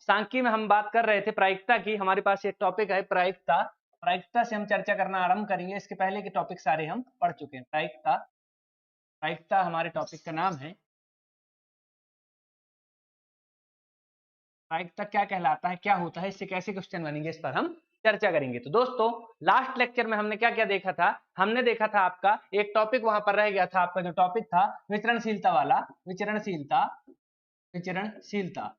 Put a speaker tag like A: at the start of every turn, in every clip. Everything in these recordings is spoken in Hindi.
A: सांख्यिकी में हम बात कर रहे थे प्रायिकता की। हमारे पास एक टॉपिक है प्रायिकता। प्रायिकता से हम चर्चा करना आरंभ करेंगे। इसके पहले के टॉपिक सारे हम पढ़ चुके हैं। प्रायिकता, प्रायिकता हमारे टॉपिक का नाम है। प्रायिकता क्या कहलाता है, क्या होता है, इससे कैसे क्वेश्चन बनेंगे, इस पर हम चर्चा करेंगे। तो दोस्तों, लास्ट लेक्चर में हमने क्या क्या देखा था? हमने देखा था आपका एक टॉपिक वहां पर रह गया था। आपका जो टॉपिक था विचरणशीलता वाला, विचरणशीलता, विचरणशीलता।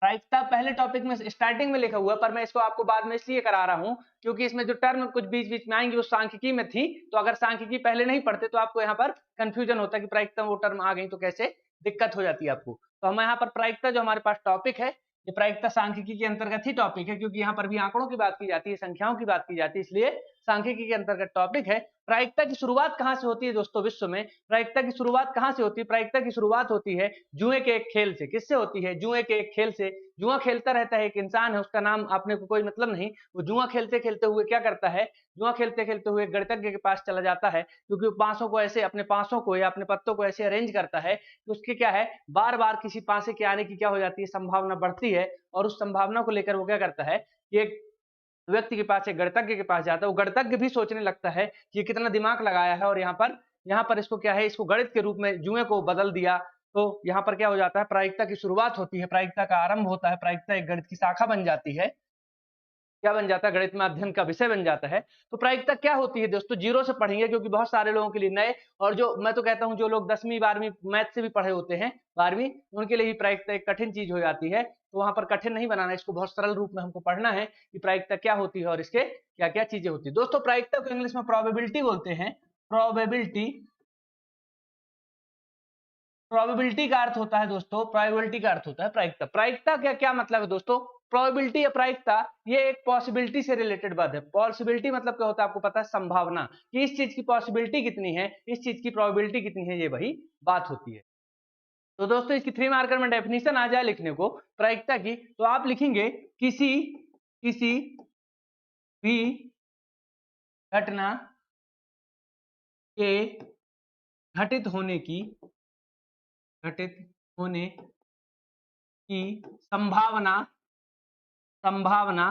A: प्रायिकता पहले टॉपिक में स्टार्टिंग में लिखा हुआ, पर मैं इसको आपको बाद में इसलिए करा रहा हूं क्योंकि इसमें जो टर्म कुछ बीच बीच में आएंगी वो सांख्यिकी में थी। तो अगर सांख्यिकी पहले नहीं पढ़ते तो आपको यहाँ पर कंफ्यूजन होता कि प्रायिकता वो टर्म आ गई तो कैसे दिक्कत हो जाती है आपको। तो हम यहाँ पर प्रायिकता जो हमारे पास टॉपिक है, ये प्रायिकता सांख्यिकी के अंतर्गत ही टॉपिक है, क्योंकि यहाँ पर भी आंकड़ों की बात की जाती है, संख्याओं की बात की जाती है, इसलिए सांख्यिकी के अंतर्गत टॉपिक है। प्रायिकता की शुरुआत कहां से होती है दोस्तों? विश्व में प्रायिकता की शुरुआत कहां से होती है? प्रायिकता की शुरुआत होती है जुए के एक खेल से। किससे होती है? जुए के एक खेल से। जुआ खेलता रहता है एक इंसान है, उसका नाम आपने को कोई मतलब नहीं। वो जुआ खेलते खेलते हुए क्या करता है? जुआ खेलते खेलते हुए गणितज्ञ के पास चला जाता है, क्योंकि वो पासों को ऐसे, अपने पासों को या अपने पत्तों को ऐसे अरेंज करता है कि उसके क्या है, बार बार किसी पासे के आने की क्या हो जाती है, संभावना बढ़ती है। और उस संभावना को लेकर वो क्या करता है कि एक व्यक्ति के पास, एक गणितज्ञ के पास जाता है। वो गणितज्ञ भी सोचने लगता है कि ये कितना दिमाग लगाया है, और यहाँ पर इसको क्या है, इसको गणित के रूप में जुए को बदल दिया। तो यहाँ पर क्या हो जाता है, प्रायिकता की शुरुआत होती है, प्रायिकता का आरंभ होता है, प्रायिकता एक गणित की शाखा बन जाती है। क्या बन जाता है? गणित में अध्ययन का विषय बन जाता है। तो प्रायिकता क्या होती है दोस्तों? जीरो से पढ़ेंगे, क्योंकि बहुत सारे लोगों के लिए नए, और जो मैं तो कहता हूं जो लोग 10वीं 12वीं मैथ से भी पढ़े होते हैं, 12वीं, उनके लिए भी प्रायिकता एक कठिन चीज हो जाती है। तो वहां पर कठिन नहीं बनाना, इसको बहुत सरल रूप में हमको पढ़ना है कि प्रायिकता क्या होती है और इसके क्या क्या चीजें होती है। दोस्तों, प्रायिकता को इंग्लिश में प्रोबेबिलिटी बोलते हैं। प्रोबेबिलिटी, प्रोबेबिलिटी का अर्थ होता है दोस्तों, प्रोबेबिलिटी का अर्थ होता है प्रायिकता। प्रायिकता क्या क्या मतलब है दोस्तों? प्रोबेबिलिटी या प्रायिकता, ये एक पॉसिबिलिटी से रिलेटेड बात है। पॉसिबिलिटी मतलब क्या होता है आपको पता है? संभावना, कि इस चीज की पॉसिबिलिटी कितनी है, इस चीज की प्रोबेबिलिटी कितनी है, ये वही बात होती है। तो दोस्तों, इसकी 3 मार्कर में डेफिनेशन आ जाए लिखने को प्रायिकता की, तो आप लिखेंगे किसी किसी भी घटना के घटित होने की, घटित होने की संभावना, संभावना,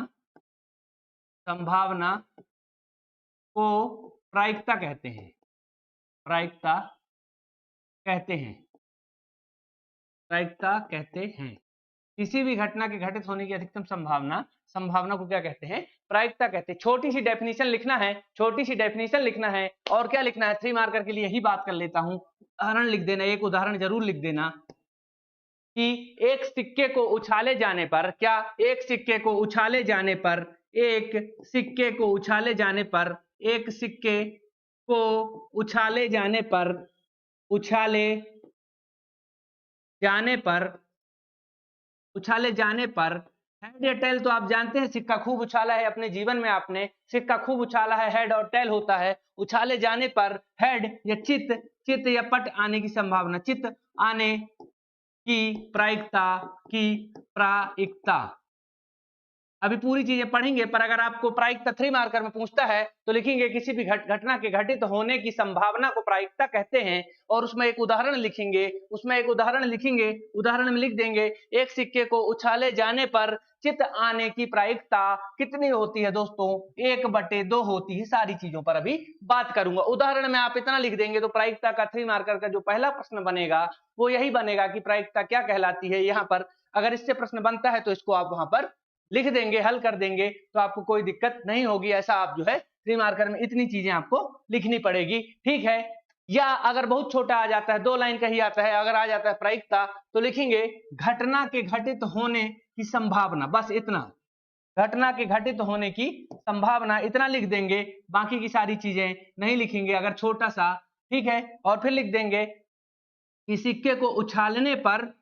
A: संभावना को प्रायिकता कहते हैं। प्रायिकता कहते हैं, प्रायिकता कहते हैं। किसी भी घटना के घटित होने की अधिकतम संभावना, संभावना को क्या कहते हैं? प्रायिकता कहते हैं। छोटी सी डेफिनेशन लिखना है, छोटी सी डेफिनेशन लिखना है, और क्या लिखना है? 3 मार्कर के लिए यही बात कर लेता हूं। उदाहरण लिख देना, एक उदाहरण जरूर लिख देना कि एक सिक्के को उछाले जाने पर, क्या एक सिक्के को उछाले जाने पर, एक सिक्के को उछाले जाने पर, एक सिक्के को उछाले जाने पर, उछाले जाने पर, उछाले जाने पर हेड या टेल, तो आप जानते हैं सिक्का खूब उछाला है अपने जीवन में, आपने सिक्का खूब उछाला है, हेड और टेल होता है। उछाले जाने पर हेड या चित, चित या पट आने की संभावना, चित आने की प्रायिकता, की प्रायिकता। अभी पूरी चीजें पढ़ेंगे, पर अगर आपको प्रायिकता 3 मार्कर में पूछता है तो लिखेंगे किसी भी घटना के घटित होने की संभावना को प्रायिकता कहते हैं। और उसमें एक उदाहरण लिखेंगे, उसमें एक उदाहरण लिखेंगे, उदाहरण में लिख देंगे एक सिक्के को उछाले जाने पर चित आने की प्रायिकता कितनी होती है दोस्तों? 1/2 होती है। सारी चीजों पर अभी बात करूंगा। उदाहरण में आप इतना लिख देंगे तो प्रायिकता का 3 मार्कर का जो पहला प्रश्न बनेगा वो यही बनेगा कि प्रायिकता क्या कहलाती है। यहाँ पर अगर इससे प्रश्न बनता है तो इसको आप वहां पर लिख देंगे, हल कर देंगे, तो आपको कोई दिक्कत नहीं होगी। ऐसा आप जो है 3 मार्कर में इतनी चीजें आपको लिखनी पड़ेगी, ठीक है। या अगर बहुत छोटा आ जाता है, 2 लाइन का ही आता है, अगर आ जाता है प्रायिकता, तो लिखेंगे घटना के घटित होने की संभावना, बस इतना, घटना के घटित होने की संभावना, इतना लिख देंगे। बाकी की सारी चीजें नहीं लिखेंगे अगर छोटा सा, ठीक है। और फिर लिख देंगे कि सिक्के को उछालने पर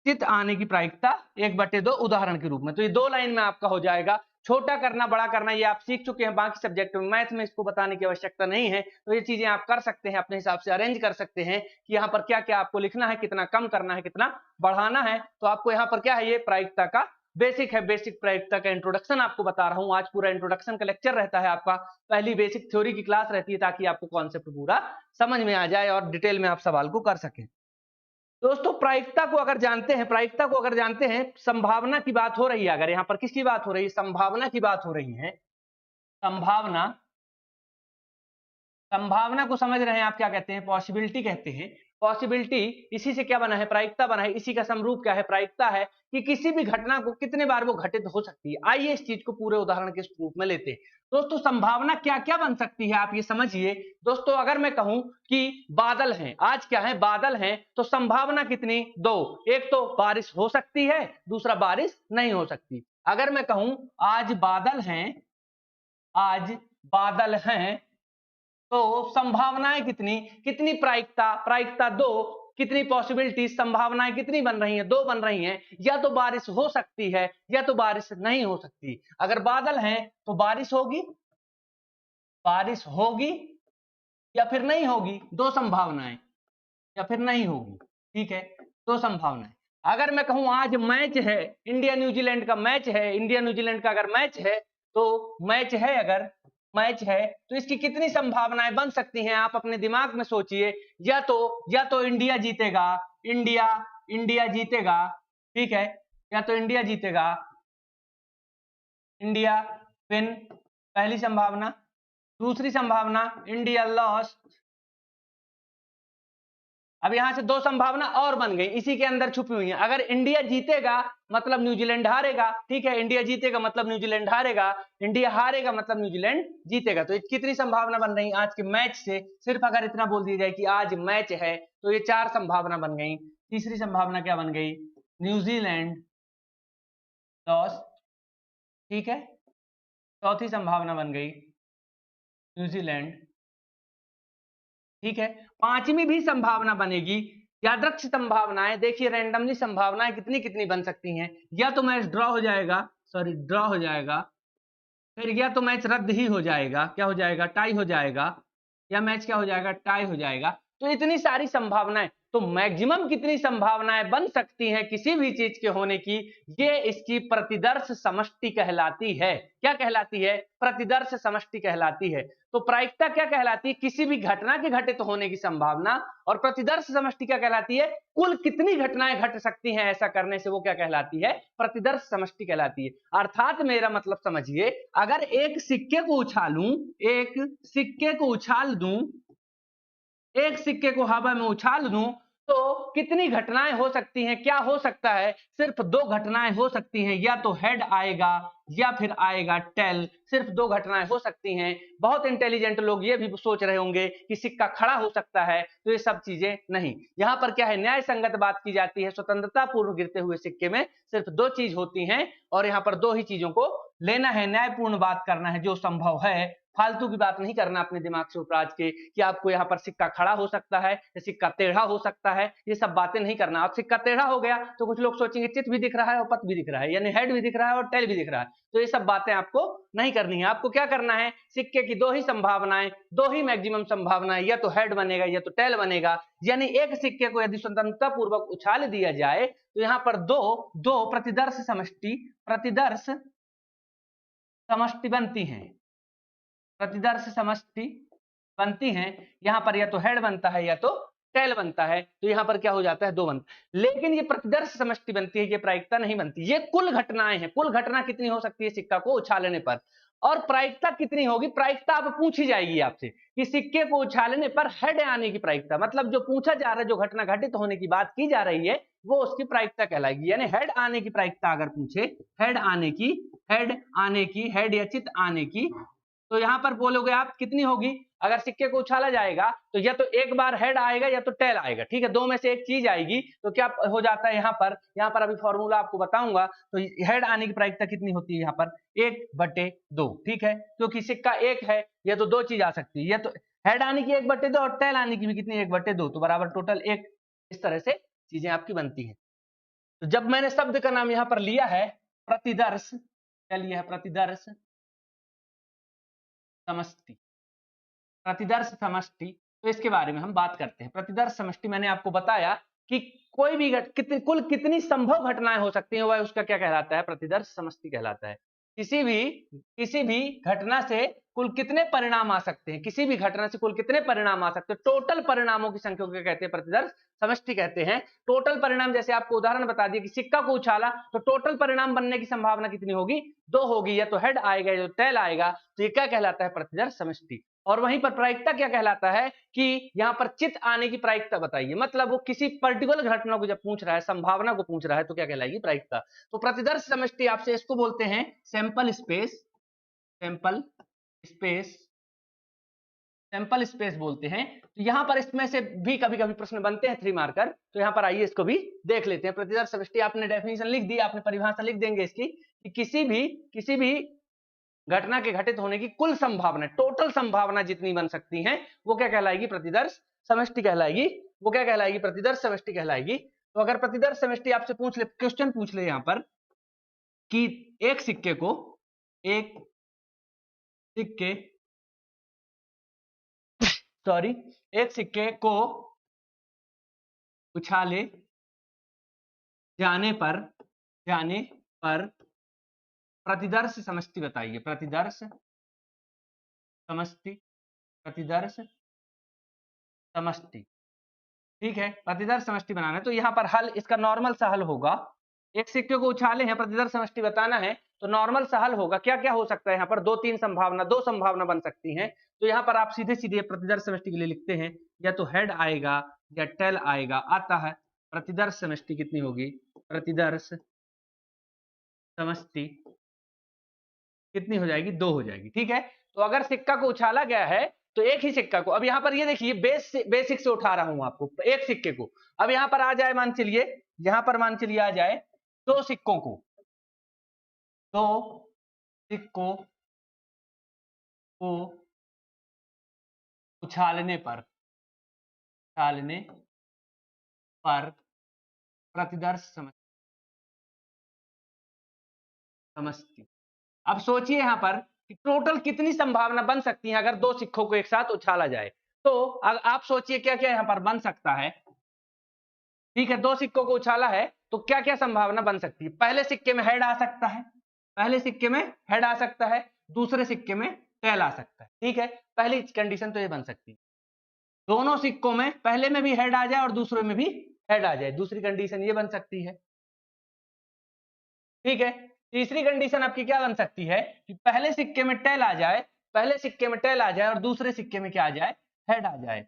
A: चित आने की प्रायिकता 1/2 उदाहरण के रूप में। तो ये 2 लाइन में आपका हो जाएगा। छोटा करना, बड़ा करना, ये आप सीख चुके हैं बाकी सब्जेक्ट में, मैथ में इसको बताने की आवश्यकता नहीं है। तो ये चीजें आप कर सकते हैं, अपने हिसाब से अरेंज कर सकते हैं कि यहाँ पर क्या क्या आपको लिखना है, कितना कम करना है, कितना बढ़ाना है। तो आपको यहाँ पर क्या है, ये प्रायिकता का बेसिक है, बेसिक प्रायिकता का इंट्रोडक्शन आपको बता रहा हूँ। आज पूरा इंट्रोडक्शन का लेक्चर रहता है आपका, पहली बेसिक थ्योरी की क्लास रहती है, ताकि आपको कॉन्सेप्ट पूरा समझ में आ जाए और डिटेल में आप सवाल को कर सकें। दोस्तों प्रायिकता को अगर जानते हैं, संभावना की बात हो रही है, अगर यहां पर किसकी बात हो रही है, संभावना की बात हो रही है, संभावना, संभावना को समझ रहे हैं आप, क्या कहते हैं, पॉसिबिलिटी कहते हैं। पॉसिबिलिटी इसी से क्या बना है, प्रायिकता बना है। इसी का समरूप क्या है, प्रायिकता है, कि किसी भी घटना को कितने बार वो घटित हो सकती है। आइए इस चीज को पूरे उदाहरण के रूप में लेते हैं। दोस्तों संभावना क्या क्या बन सकती है, आप ये समझिए। दोस्तों अगर मैं कहूं कि बादल हैं, आज क्या है, बादल हैं, तो संभावना कितनी, दो। एक तो बारिश हो सकती है, दूसरा बारिश नहीं हो सकती। अगर मैं कहूं आज बादल हैं, आज बादल हैं, तो संभावनाएं कितनी, कितनी प्रायिकता, प्रायिकता दो, कितनी पॉसिबिलिटी, संभावनाएं कितनी बन रही हैं, दो बन रही हैं। या तो बारिश हो सकती है या तो बारिश नहीं हो सकती। अगर बादल हैं तो बारिश होगी, बारिश होगी या फिर नहीं होगी, दो संभावनाएं, या फिर नहीं होगी, ठीक है, दो संभावनाएं। अगर मैं कहूं आज मैच है, इंडिया न्यूजीलैंड का मैच है, इंडिया न्यूजीलैंड का अगर मैच है, तो मैच है, अगर मैच है तो इसकी कितनी संभावनाएं बन सकती हैं, आप अपने दिमाग में सोचिए। या तो इंडिया जीतेगा, इंडिया इंडिया जीतेगा, ठीक है, या तो इंडिया जीतेगा, इंडिया विन, पहली संभावना। दूसरी संभावना इंडिया लॉस। अब यहां से दो संभावना और बन गई, इसी के अंदर छुपी हुई है। अगर इंडिया जीतेगा मतलब न्यूजीलैंड हारेगा, ठीक है, इंडिया जीतेगा मतलब न्यूजीलैंड हारेगा, इंडिया हारेगा मतलब न्यूजीलैंड जीतेगा। तो कितनी संभावना बन रही आज के मैच से, सिर्फ अगर इतना बोल दिया जाए कि आज मैच है, तो ये चार संभावना बन गई। तीसरी संभावना क्या बन गई, न्यूजीलैंड लॉस, ठीक है। चौथी संभावना बन गई न्यूजीलैंड, ठीक है। पांचवी भी संभावना बनेगी, यादृच्छिक संभावनाएं, देखिए रैंडमली संभावनाएं कितनी कितनी बन सकती हैं। या तो मैच ड्रॉ हो जाएगा, सॉरी ड्रॉ हो जाएगा, फिर या तो मैच रद्द ही हो जाएगा, क्या हो जाएगा, टाई हो जाएगा, या मैच क्या हो जाएगा, टाई हो जाएगा। तो इतनी सारी संभावनाएं, तो मैक्सिमम कितनी संभावनाएं बन सकती हैं किसी भी चीज के होने की, ये इसकी प्रतिदर्श समष्टि कहलाती है। क्या कहलाती है, प्रतिदर्श समष्टि कहलाती है। तो प्रायिकता क्या कहलाती है, किसी भी घटना के घटित होने की संभावना। और प्रतिदर्श समष्टि क्या कहलाती है, कुल कितनी घटनाएं घट सकती हैं ऐसा करने से, वो क्या कहलाती है, प्रतिदर्श समष्टि कहलाती है। अर्थात मेरा मतलब समझिए, अगर एक सिक्के को उछालूं, एक सिक्के को उछाल दूं, एक सिक्के को हवा में उछाल दूं, तो कितनी घटनाएं हो सकती हैं, क्या हो सकता है, सिर्फ दो घटनाएं हो सकती हैं। या तो हेड आएगा या फिर आएगा टेल, सिर्फ दो घटनाएं हो सकती हैं। बहुत इंटेलिजेंट लोग ये भी सोच रहे होंगे कि सिक्का खड़ा हो सकता है, तो ये सब चीजें नहीं। यहां पर क्या है, न्याय संगत बात की जाती है। स्वतंत्रता पूर्व गिरते हुए सिक्के में सिर्फ दो चीज होती हैं, और यहां पर दो ही चीजों को लेना है, न्यायपूर्ण बात करना है, जो संभव है। फालतू की बात नहीं करना अपने दिमाग से उपराज के, कि आपको यहाँ पर सिक्का खड़ा हो सकता है या सिक्का टेढ़ा हो सकता है, ये सब बातें नहीं करना। अब सिक्का टेढ़ा हो गया तो कुछ लोग सोचेंगे चित भी दिख रहा है और पत भी दिख रहा है, यानी हेड भी दिख रहा है और टेल भी दिख रहा है। तो ये सब बातें आपको नहीं करनी है। आपको क्या करना है, सिक्के की दो ही संभावनाएं, दो ही मैक्सिमम संभावनाएं, या तो हेड बनेगा या तो टेल बनेगा। यानी एक सिक्के को यदि स्वतंत्रता पूर्वक उछाल दिया जाए, तो यहाँ पर दो दो प्रतिदर्श समष्टि बनती हैं, प्रतिदर्श समष्टि बनती हैं। यहां पर या तो हेड बनता है या तो टेल बनता है, तो यहां पर क्या हो जाता है, दो बनता। लेकिन ये प्रतिदर्श समष्टि बनती है, ये प्रायिकता नहीं बनती। ये कुल घटनाएं हैं, कुल घटना कितनी हो सकती है सिक्का को उछालने पर, और प्रायिकता कितनी होगी, प्रायिकता अब पूछी जाएगी आपसे कि सिक्के को उछालने पर हेड आने की प्रायिकता, मतलब जो पूछा जा रहा है, जो घटना घटित होने की बात की जा रही है, वो उसकी प्रायिकता कहलाएगी। यानी हेड आने की प्रायिकता अगर पूछे, हेड आने की, हेड या चित आने की, तो यहां पर बोलोगे आप कितनी होगी। अगर सिक्के को उछाला जाएगा तो या तो एक बार हेड आएगा या तो टेल आएगा, ठीक है, दो में से एक चीज आएगी। तो क्या हो जाता है यहाँ पर अभी फॉर्मूला आपको बताऊंगा। तो हेड आने की प्रायिकता कितनी होती है यहाँ पर, 1/2, ठीक है, क्योंकि सिक्का एक है, या तो दो चीज आ सकती है, या तो हेड आने की 1/2 और टेल आने की भी कितनी 1/2, तो बराबर टोटल 1। इस तरह से चीजें आपकी बनती है। तो जब मैंने शब्द का नाम यहाँ पर लिया है प्रतिदर्श, क्या लिया है, प्रतिदर्श समष्टि, प्रतिदर्श समष्टि, तो इसके बारे में हम बात करते हैं। प्रतिदर्श समष्टि मैंने आपको बताया कि कोई भी कुल कितनी संभव घटनाएं हो सकती हैं, वह उसका क्या कहलाता है, प्रतिदर्श समष्टि कहलाता है। किसी भी घटना से कुल कितने परिणाम आ सकते हैं, किसी भी घटना से कुल कितने परिणाम आ सकते हैं, टोटल परिणामों की संख्या को कहते हैं प्रतिदर्श समष्टि कहते हैं। टोटल परिणाम जैसे आपको उदाहरण बता दिया कि सिक्का को उछाला तो टोटल परिणाम बनने की संभावना कितनी होगी, 2 होगी, या तो हेड आएगा या तो टेल आएगा, तो ये क्या कहलाता है, प्रतिदर्श समष्टि। और वहीं पर प्रायिकता क्या कहलाता है कि यहाँ पर चित आने की प्रायिकता बताइए, मतलब वो किसी पर्टिकुलर घटना को जब पूछ रहा है, संभावना को पूछ रहा है, तो क्या कहलाएगी, प्रायिकता। तो प्रतिदर्श समष्टि आपसे इसको बोलते हैं sample space, sample space, sample space बोलते हैं। तो यहां पर इसमें से भी कभी कभी प्रश्न बनते हैं 3 मार्कर, तो यहां पर आइए इसको भी देख लेते हैं। प्रतिदर्श समष्टि आपने डेफिनेशन लिख दी, आपने परिभाषा लिख देंगे इसकी कि किसी भी घटना के घटित होने की कुल संभावना, टोटल संभावना जितनी बन सकती हैं वो क्या कहलाएगी, प्रतिदर्श समष्टि कहलाएगी। वो क्या कहलाएगी, प्रतिदर्श समष्टि कहलाएगी। तो अगर प्रतिदर्श समष्टि आपसे पूछ ले, क्वेश्चन पूछ ले यहां पर कि एक सिक्के को उछाले जाने पर प्रतिदर्श समष्टि बताइए, प्रतिदर्श समष्टि, प्रतिदर्श समष्टि। ठीक है, प्रतिदर्श समष्टि बनाना है तो यहां पर हल, इसका नॉर्मल सा हल होगा, एक सिक्के को उछाले हैं, प्रतिदर्श समष्टि बताना है तो नॉर्मल सा हल होगा। क्या क्या हो सकता है यहाँ पर, दो संभावना बन सकती हैं। तो यहाँ पर आप सीधे सीधे प्रतिदर्श समष्टि के लिए लिखते हैं, या तो हेड आएगा या टेल आएगा, आता है प्रतिदर्श समष्टि कितनी होगी, प्रतिदर्श समष्टि कितनी हो जाएगी, 2 हो जाएगी। ठीक है, तो अगर सिक्का को उछाला गया है तो एक ही सिक्का को, अब यहाँ पर ये देखिए बेसिक से उठा रहा हूं आपको, एक सिक्के को, अब यहाँ पर आ जाए, मान चलिए यहाँ पर मान चलिए आ जाए 2 सिक्कों को, 2 सिक्कों को उछालने पर प्रतिदर्श समष्टि। अब सोचिए यहाँ पर कि टोटल कितनी संभावना बन सकती है अगर 2 सिक्कों को एक साथ उछाला जाए। तो आप सोचिए क्या क्या यहाँ पर बन सकता है। ठीक है, 2 सिक्कों को उछाला है तो क्या क्या संभावना बन सकती है, पहले सिक्के में हेड आ सकता है, पहले सिक्के में हेड आ सकता है, दूसरे सिक्के में टेल आ सकता है। ठीक है, पहली कंडीशन तो ये बन सकती है, दोनों सिक्कों में पहले में भी हेड आ जाए और दूसरे में भी हेड आ जाए, दूसरी कंडीशन ये बन सकती है। ठीक है, तीसरी कंडीशन आपकी क्या बन सकती है कि पहले सिक्के में टेल आ जाए, पहले सिक्के में टेल आ जाए और दूसरे सिक्के में क्या आ जाए, हेड आ जाए,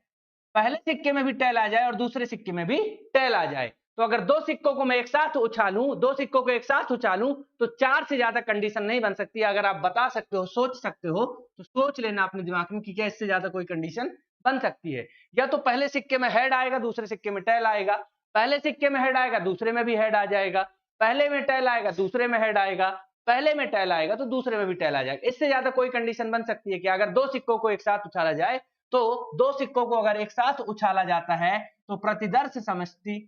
A: पहले सिक्के में भी टेल आ जाए और दूसरे सिक्के में भी टेल आ जाए। तो अगर 2 सिक्कों को मैं एक साथ उछालूं, 2 सिक्कों को एक साथ उछालूं तो 4 से ज्यादा कंडीशन नहीं बन सकती। अगर आप बता सकते हो, सोच सकते हो तो सोच लेना अपने दिमाग में कि क्या इससे ज्यादा कोई कंडीशन बन सकती है। या तो पहले सिक्के में हेड आएगा, दूसरे सिक्के में टेल आएगा, पहले सिक्के में हेड आएगा, दूसरे में भी हेड आ जाएगा, पहले में टेल आएगा, दूसरे में हेड आएगा, पहले में टेल आएगा तो दूसरे में भी टेल आ जाएगा। इससे ज्यादा कोई कंडीशन बन सकती है कि अगर 2 सिक्कों को एक साथ उछाला जाए, तो 2 सिक्कों को अगर एक साथ उछाला जाता है तो प्रतिदर्श समष्टि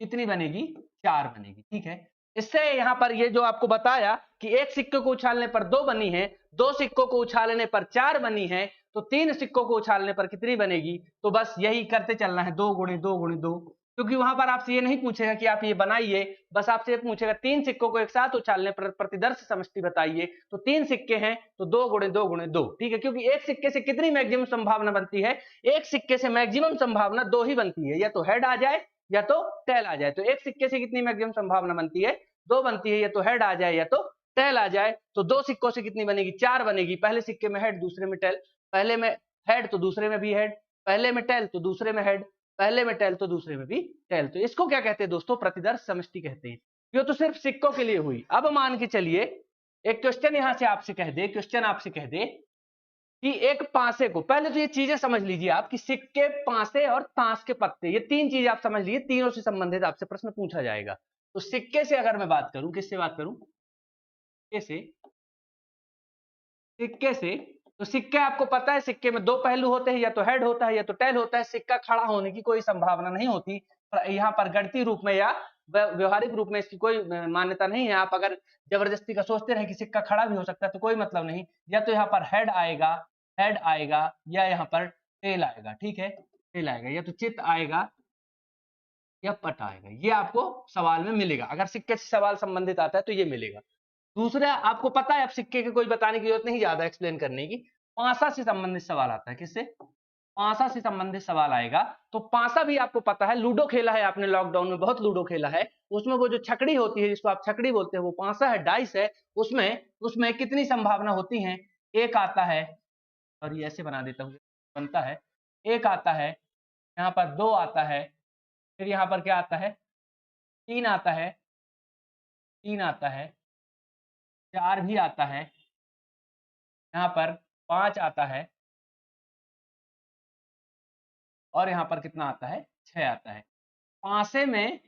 A: कितनी बनेगी, 4 बनेगी। ठीक है, इससे यहां पर ये जो आपको बताया कि एक सिक्के को उछालने पर 2 बनी है, 2 सिक्कों को उछालने पर 4 बनी है, तो 3 सिक्कों को उछालने पर कितनी बनेगी। तो बस यही करते चलना है, 2 गुणे 2 गुणे 2, क्योंकि वहां पर आपसे ये नहीं पूछेगा कि आप ये बनाइए, बस आपसे ये पूछेगा 3 सिक्कों को एक साथ उछालने पर प्रतिदर्श समष्टि बताइए। तो 3 सिक्के हैं तो 2 गुणे 2 गुणे 2। ठीक है, क्योंकि एक सिक्के से कितनी मैक्सिमम संभावना बनती है, एक सिक्के से मैक्सिमम संभावना 2 ही बनती है, या तो हेड आ जाए या तो टेल आ जाए। तो एक सिक्के से कितनी मैक्सिमम संभावना बनती है, 2 बनती है, या तो हेड आ जाए या तो टेल आ जाए। तो 2 सिक्कों से कितनी बनेगी, 4 बनेगी, पहले सिक्के में हेड, दूसरे में टेल, पहले में हेड तो दूसरे में भी हेड, पहले में टेल तो दूसरे में हेड, पहले में टेल तो दूसरे में भी टेल। तो इसको क्या कहते हैं दोस्तों, प्रतिदर्श समष्टि कहते हैं। ये तो सिर्फ सिक्कों के लिए हुई। अब मान के चलिए एक क्वेश्चन यहां से आपसे कह दे, क्वेश्चन आपसे कह दे कि एक पासे को, पहले तो ये चीजें समझ लीजिए आप कि सिक्के, पासे और ताश के पत्ते, ये 3 चीजें आप समझ लीजिए, तीनों से संबंधित आपसे प्रश्न पूछा जाएगा। तो सिक्के से अगर मैं बात करूं, किससे बात करूं, सिक्के से, तो सिक्के आपको पता है सिक्के में 2 पहलू होते हैं, या तो हेड होता है या तो टेल होता है। सिक्का खड़ा होने की कोई संभावना नहीं होती, यहाँ पर गणितीय रूप में या व्यवहारिक रूप में इसकी कोई मान्यता नहीं है। आप अगर जबरदस्ती का सोचते रहे कि सिक्का खड़ा भी हो सकता है तो कोई मतलब नहीं, या तो यहाँ पर हेड आएगा या यहाँ पर टेल आएगा। ठीक है, टेल आएगा, या तो चित आएगा या पट आएगा। ये आपको सवाल में मिलेगा, अगर सिक्के से सवाल संबंधित आता है तो ये मिलेगा। दूसरा आपको पता है, अब सिक्के के कोई बताने की जरूरत नहीं ज्यादा एक्सप्लेन करने की। पासा से संबंधित सवाल आता है, किससे? पासा से संबंधित सवाल आएगा। तो पासा भी आपको पता है, लूडो खेला है आपने, लॉकडाउन में बहुत लूडो खेला है, उसमें वो जो छकड़ी होती है जिसको आप छकड़ी बोलते हैं, वो पासा है, डाइस है। उसमें उसमें कितनी संभावना होती है? एक आता है, और ये ऐसे बना देता हूँ, बनता है, एक आता है, यहाँ पर दो आता है, फिर यहाँ पर क्या आता है? तीन आता है, तीन आता है, चार भी आता है, यहाँ पर पांच आता है, और यहाँ पर कितना आता है? छह आता है। पांसे में,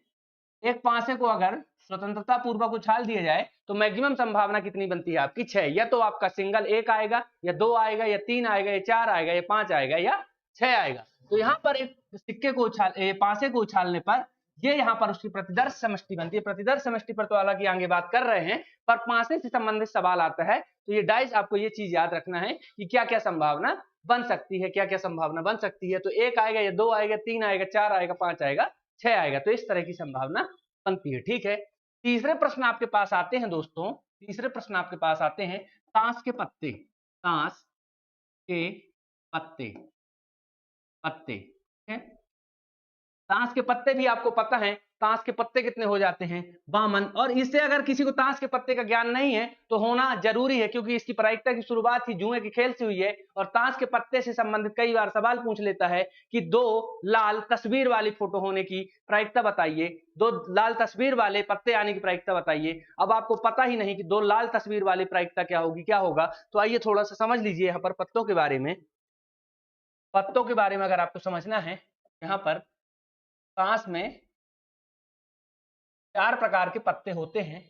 A: एक पांसे को अगर स्वतंत्रता पूर्वक उछाल दिया जाए तो मैक्सिमम संभावना कितनी बनती है आपकी? छह। या तो आपका सिंगल एक आएगा, या दो आएगा, या तीन आएगा, या चार आएगा, या पांच आएगा, या छह आएगा। तो यहाँ पर एक सिक्के को पांसे को उछालने पर ये यहाँ पर उसकी प्रतिदर्श समष्टि बनती है। प्रतिदर्श समष्टि पर तो हालांकि आगे बात कर रहे हैं, पर पांसे से संबंधित सवाल आता है तो ये डाइस आपको ये चीज याद रखना है कि क्या क्या संभावना बन सकती है, क्या क्या संभावना बन सकती है। तो एक आएगा, या दो आएगा, तीन आएगा, चार आएगा, पांच आएगा, छह आएगा। तो इस तरह की संभावना बनती है, ठीक है। तीसरे प्रश्न आपके पास आते हैं दोस्तों, तीसरे प्रश्न आपके पास आते हैं, ताश के पत्ते, ताश के पत्ते, पत्ते, ठीक है। ताश के पत्ते भी आपको पता है, ताश के पत्ते कितने हो जाते हैं? 52। और इससे अगर किसी को ताश के पत्ते का ज्ञान नहीं है तो होना जरूरी है, क्योंकि इसकी प्रायिकता की शुरुआत ही जुए के खेल से हुई है। और ताश के पत्ते से संबंधित कई बार सवाल पूछ लेता है कि दो लाल तस्वीर वाली फोटो होने की प्रायिकता बताइए, दो लाल तस्वीर वाले पत्ते आने की प्रायिकता बताइए। अब आपको पता ही नहीं कि दो लाल तस्वीर वाली प्रायिकता क्या होगी, क्या होगा। तो आइए थोड़ा सा समझ लीजिए यहाँ पर पत्तों के बारे में। पत्तों के बारे में अगर आपको समझना है, यहाँ पर ताश में चार प्रकार के पत्ते होते हैं,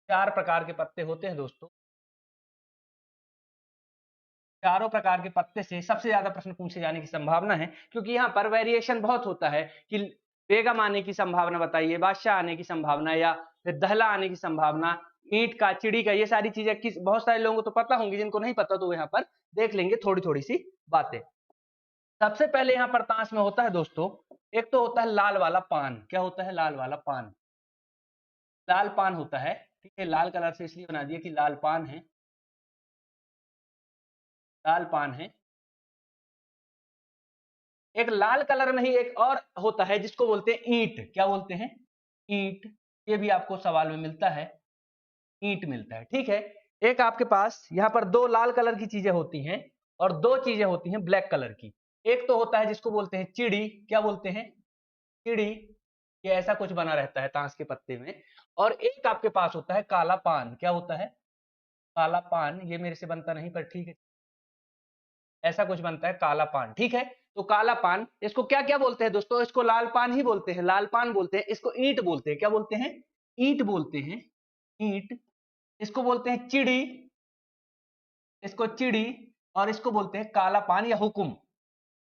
A: चार प्रकार के पत्ते होते हैं दोस्तों। चारों प्रकार के पत्ते से सबसे ज्यादा प्रश्न पूछे जाने की संभावना है, क्योंकि यहाँ पर वेरिएशन बहुत होता है कि बेगम आने की संभावना बताइए, बादशाह आने की संभावना, या फिर दहला आने की संभावना, ईंट का, चिड़ी का, ये सारी चीजें किस बहुत सारे लोगों को तो पता होंगी, जिनको नहीं पता तो वो यहाँ पर देख लेंगे थोड़ी थोड़ी सी बातें। सबसे पहले यहाँ पर ताश में होता है दोस्तों, एक तो होता है लाल वाला पान। क्या होता है? लाल वाला पान, लाल पान होता है, ठीक है। लाल कलर से इसलिए बना दिया कि लाल पान है, लाल पान है। एक लाल कलर में ही एक और होता है जिसको बोलते हैं ईंट। क्या बोलते हैं? ईंट। ये भी आपको सवाल में मिलता है, ईंट मिलता है, ठीक है। एक आपके पास यहाँ पर दो लाल कलर की चीजें होती हैं और दो चीजें होती हैं ब्लैक कलर की। एक तो होता है जिसको बोलते हैं चिड़ी। क्या बोलते हैं? चिड़ी। ये ऐसा कुछ बना रहता है ताश के पत्ते में। और एक आपके पास होता है काला पान। क्या होता है? काला पान। ये मेरे से बनता नहीं, पर ठीक है, ऐसा कुछ बनता है काला पान, ठीक है। तो काला पान, इसको क्या क्या बोलते हैं दोस्तों? इसको लाल पान ही बोलते हैं, लाल पान बोलते हैं। इसको ईंट बोलते हैं। क्या बोलते हैं? ईंट बोलते हैं, ईंट। इसको बोलते हैं चिड़ी, इसको चिड़ी। और इसको बोलते हैं काला पान या हुकुम,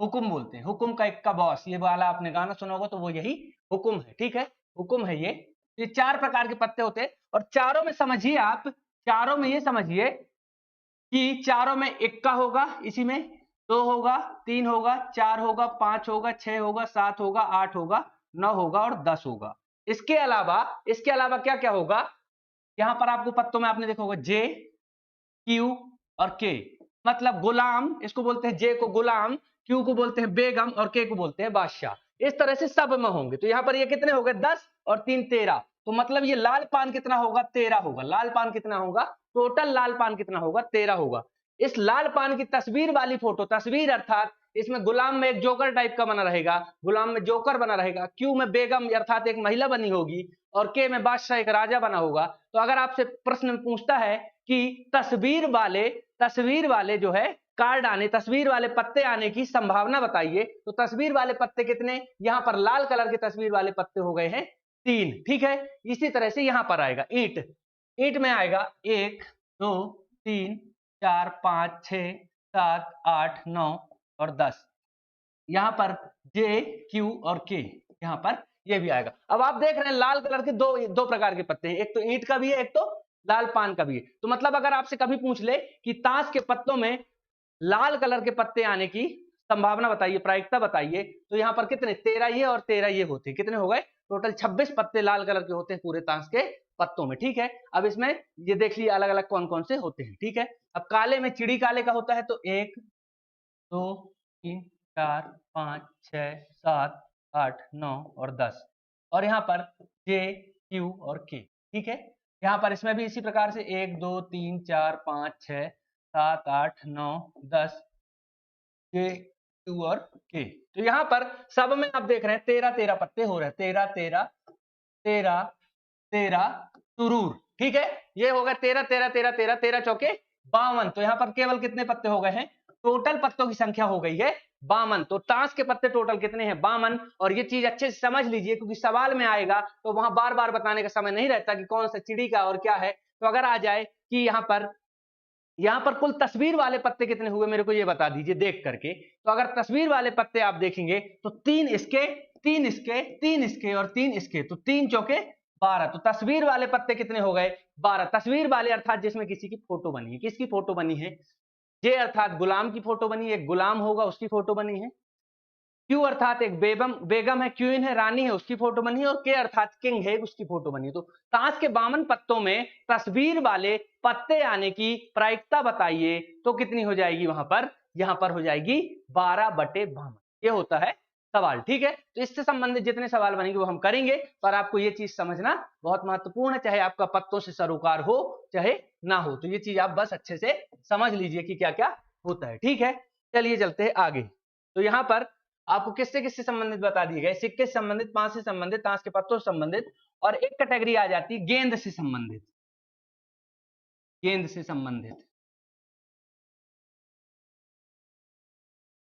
A: हुकुम बोलते हैं। हुकुम का इक्का बॉस, ये वाला आपने गाना सुना होगा, तो वो यही हुकुम है, ठीक है। हुकुम है ये चार प्रकार के पत्ते होते हैं। और चारों में समझिए आप, चारों में ये समझिए कि चारों में इक्का होगा, इसी में दो होगा, तीन होगा, चार होगा, पांच होगा, छह होगा, सात होगा, आठ होगा, नौ होगा और 10 होगा। इसके अलावा क्या क्या होगा? यहां पर आपको पत्तों में आपने देखा होगा जे, क्यू और के। मतलब गुलाम, इसको बोलते हैं जे को गुलाम, क्यू को बोलते हैं बेगम, और के को बोलते हैं बादशाह। इस तरह से सब में होंगे। तो यहाँ पर ये कितने हो गए? 10 और 3 13। तो मतलब ये लाल पान कितना होगा? 13 होगा। लाल पान कितना होगा? टोटल लाल पान कितना होगा? 13 होगा। इस लाल पान की तस्वीर वाली फोटो, तस्वीर अर्थात इसमें गुलाम में एक जोकर टाइप का बना रहेगा, गुलाम में जोकर बना रहेगा, क्यू में बेगम अर्थात एक महिला बनी होगी, और के में बादशाह एक राजा बना होगा। तो अगर आपसे प्रश्न पूछता है कि तस्वीर वाले जो है कार्ड आने, तस्वीर वाले पत्ते आने की संभावना बताइए, तो तस्वीर वाले पत्ते कितने? यहाँ पर लाल कलर के तस्वीर वाले पत्ते हो गए हैं 3, ठीक है। इसी तरह से यहाँ पर आएगा ईंट, ईंट में आएगा 1 2 3 4 5 6 7 8 9 और 10। यहाँ पर जे, क्यू और के, यहाँ पर ये भी आएगा। अब आप देख रहे हैं लाल कलर के दो प्रकार के पत्ते हैं, एक तो ईंट का भी है, एक तो लाल पान का भी है। तो मतलब अगर आपसे कभी पूछ ले कि ताश के पत्तों में लाल कलर के पत्ते आने की संभावना बताइए, प्रायिकता बताइए, तो यहाँ पर कितने 13 ये और 13 ये होते हैं, कितने हो गए टोटल 26 पत्ते लाल कलर के होते हैं पूरे ताश के पत्तों में। ठीक है, अब इसमें ये देख लीजिए अलग अलग कौन कौन से होते हैं। ठीक है, अब काले में चिड़ी काले का होता है तो 1 2 3 4 5 6 7 8 9 और 10, और यहाँ पर J Q और K। ठीक है, यहाँ पर इसमें भी इसी प्रकार से 1 2 3 4 5 6 7 8 9 10 J Q और K। तो यहाँ पर सब में आप देख रहे हैं 13 13 पत्ते हो रहे हैं, 13 13 13 13 तुरूर। ठीक है, ये हो गया 13 13 13 13 13 चौके 52। तो यहाँ पर केवल कितने पत्ते हो गए हैं, टोटल पत्तों की संख्या हो गई है 52। तो ताश के पत्ते टोटल कितने हैं 52। और ये चीज अच्छे से समझ लीजिए क्योंकि सवाल में आएगा तो वहां बार बार बताने का समय नहीं रहता कि कौन सा चिड़ी का और क्या है। तो अगर आ जाए कि यहाँ पर कुल तस्वीर वाले पत्ते कितने हुए मेरे को ये बता दीजिए देख करके। तो अगर तस्वीर वाले पत्ते आप देखेंगे तो 3 इसके 3 इसके 3 इसके और 3 इसके, तो 3 चौके 12। तो तस्वीर वाले पत्ते कितने हो गए 12। तस्वीर वाले अर्थात जिसमें किसी की फोटो बनी है, किसकी फोटो बनी है, जे अर्थात गुलाम की फोटो बनी है, एक गुलाम होगा उसकी फोटो बनी है। क्यू अर्थात एक बेगम है, क्वीन है, रानी है, उसकी फोटो बनी है। और के अर्थात किंग है, उसकी फोटो बनी है। तो ताश के 52 पत्तों में तस्वीर वाले पत्ते आने की प्रायिकता बताइए तो कितनी हो जाएगी वहां पर, यहां पर हो जाएगी 12/52। ये होता है सवाल। ठीक है, तो इससे संबंधित जितने सवाल बनेंगे वो हम करेंगे, पर आपको ये चीज समझना बहुत महत्वपूर्ण है, चाहे आपका पत्तों से सरोकार हो चाहे ना हो। तो ये चीज आप बस अच्छे से समझ लीजिए कि क्या क्या होता है। ठीक है, चलिए चलते हैं आगे। तो यहाँ पर आपको किससे किससे संबंधित बता दिए गए, सिक्के से संबंधित, पांच से संबंधित, ताश के पत्तों से संबंधित, और एक कैटेगरी आ जाती है गेंद से संबंधित। गेंद से संबंधित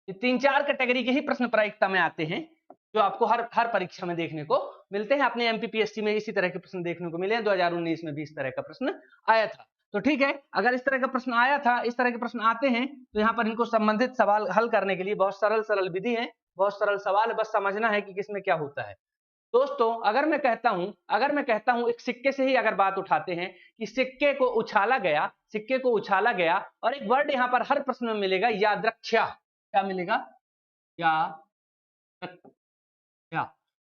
A: ये 3-4 कैटेगरी के ही प्रश्न प्रायिकता में आते हैं जो आपको हर परीक्षा में देखने को मिलते हैं। अपने एमपीपीएससी में इसी तरह के प्रश्न देखने को मिले हैं, 2019 में भी इस तरह का प्रश्न आया था। तो ठीक है, अगर इस तरह का प्रश्न आया था, इस तरह के प्रश्न आते हैं तो यहाँ पर इनको संबंधित सवाल हल करने के लिए बहुत सरल विधि है, बहुत सरल सवाल है, बस समझना है कि किसमें क्या होता है। दोस्तों अगर मैं कहता हूं एक सिक्के से ही अगर बात उठाते हैं कि सिक्के को उछाला गया, और एक वर्ड यहाँ पर हर प्रश्न में मिलेगा यादृच्छा। क्या मिलेगा, यादृच्छा।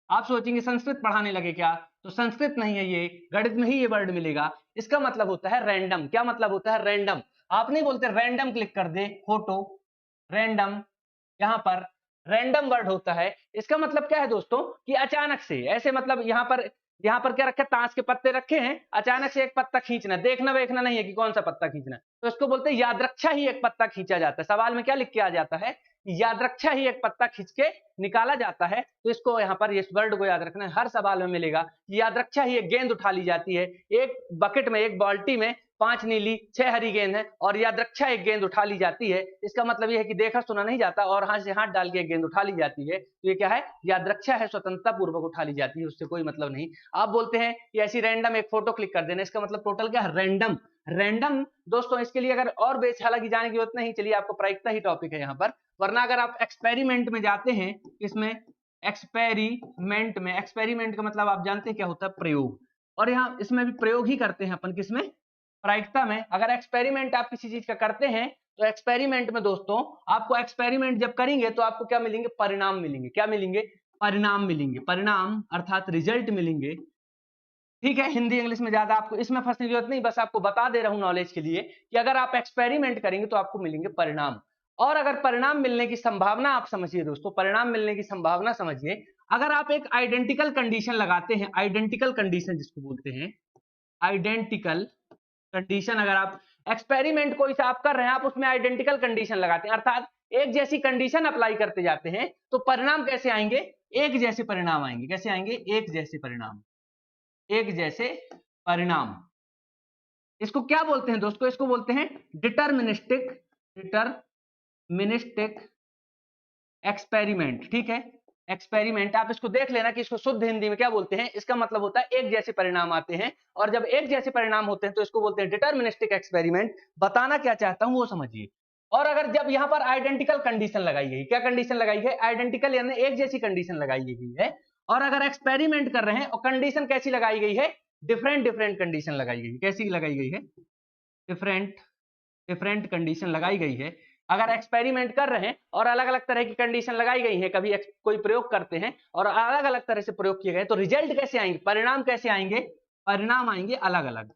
A: आप सोचेंगे संस्कृत पढ़ाने लगे क्या, तो संस्कृत नहीं है, ये गणित में ही ये वर्ड मिलेगा। इसका मतलब होता है रैंडम। क्या मतलब होता है, रैंडम। आप नहीं बोलते रैंडम क्लिक कर दे फोटो, रैंडम, यहाँ पर रैंडम वर्ड होता है। इसका मतलब क्या है दोस्तों कि अचानक से ऐसे, मतलब यहाँ पर क्या रखे, ताश के पत्ते रखे हैं, अचानक से एक पत्ता खींचना, देखना वेखना नहीं है कि कौन सा पत्ता खींचना, तो इसको बोलते हैं यादृच्छा ही एक पत्ता खींचा जाता है। सवाल में क्या लिख के आ जाता है, यादृच्छा ही एक पत्ता खींच के निकाला जाता है। तो इसको यहाँ पर इस वर्ड को याद रखना है, हर सवाल में मिलेगा। यादृच्छा ही एक गेंद उठा ली जाती है, एक बकेट में, एक बाल्टी में 5 नीली 6 हरी गेंद है और यादृच्छा एक गेंद उठा ली जाती है। इसका मतलब यह है कि देखा सुना नहीं जाता और हाथ से हाथ डाल के एक गेंद उठा ली जाती है। तो ये क्या है, यादृच्छा है, स्वतंत्रता पूर्वक उठा ली जाती है, उससे कोई मतलब नहीं। आप बोलते हैं कि ऐसी रैंडम एक फोटो क्लिक कर देना, इसका मतलब टोटल क्या है, रैंडम। रैंडम दोस्तों इसके लिए अगर और बेच हालांकि जाने की जरूरत नहीं, चलिए आपको प्रायिकता ही टॉपिक है यहाँ पर। वरना अगर आप एक्सपेरिमेंट में जाते हैं, इसमें एक्सपेरिमेंट का मतलब आप जानते हैं क्या होता है, प्रयोग। और यहाँ इसमें भी प्रयोग ही करते हैं अपन, किसमें, प्रायिकता में। अगर एक्सपेरिमेंट आप किसी चीज का करते हैं तो एक्सपेरिमेंट में दोस्तों आपको एक्सपेरिमेंट जब करेंगे तो आपको क्या मिलेंगे, परिणाम मिलेंगे। क्या मिलेंगे, परिणाम मिलेंगे। परिणाम अर्थात रिजल्ट मिलेंगे। ठीक है, हिंदी इंग्लिश में ज्यादा आपको इसमें फंसने की जरूरत नहीं, बस आपको बता दे रहा हूं नॉलेज के लिए कि अगर आप एक्सपेरिमेंट करेंगे तो आपको मिलेंगे परिणाम। और अगर परिणाम मिलने की संभावना आप समझिए दोस्तों, परिणाम मिलने की संभावना समझिए। अगर आप एक आइडेंटिकल कंडीशन लगाते हैं, आइडेंटिकल कंडीशन जिसको बोलते हैं आइडेंटिकल कंडीशन, अगर आप एक्सपेरिमेंट कोई सा आप कर रहे हैं, आप उसमें आइडेंटिकल कंडीशन लगाते हैं, अर्थात एक जैसी कंडीशन अप्लाई करते जाते हैं, तो परिणाम कैसे आएंगे, एक जैसे परिणाम आएंगे। कैसे आएंगे, एक जैसे परिणाम, एक जैसे परिणाम। इसको क्या बोलते हैं दोस्तों, इसको बोलते हैं डिटरमिनिस्टिक एक्सपेरिमेंट। ठीक है, एक्सपेरिमेंट आप इसको देख लेना कि इसको शुद्ध हिंदी में क्या बोलते हैं। इसका मतलब होता है एक जैसे परिणाम आते हैं, और जब एक जैसे परिणाम होते हैं तो इसको बोलते हैं डिटरमिनिस्टिक एक्सपेरिमेंट। बताना क्या चाहता हूं वो समझिए। और अगर जब यहां पर आइडेंटिकल कंडीशन लगाई गई, क्या कंडीशन लगाई है, आइडेंटिकल यानी एक जैसी कंडीशन लगाई गई है, और अगर एक्सपेरिमेंट कर रहे हैं और कंडीशन कैसी लगाई गई है, डिफरेंट कंडीशन लगाई गई है। कैसी लगाई गई है, डिफरेंट कंडीशन लगाई गई है। अगर एक्सपेरिमेंट कर रहे हैं और अलग अलग तरह की कंडीशन लगाई गई है, कभी कोई प्रयोग करते हैं और अलग अलग तरह से प्रयोग किए गए, तो रिजल्ट कैसे आएंगे, परिणाम कैसे आएंगे, परिणाम आएंगे अलग अलग।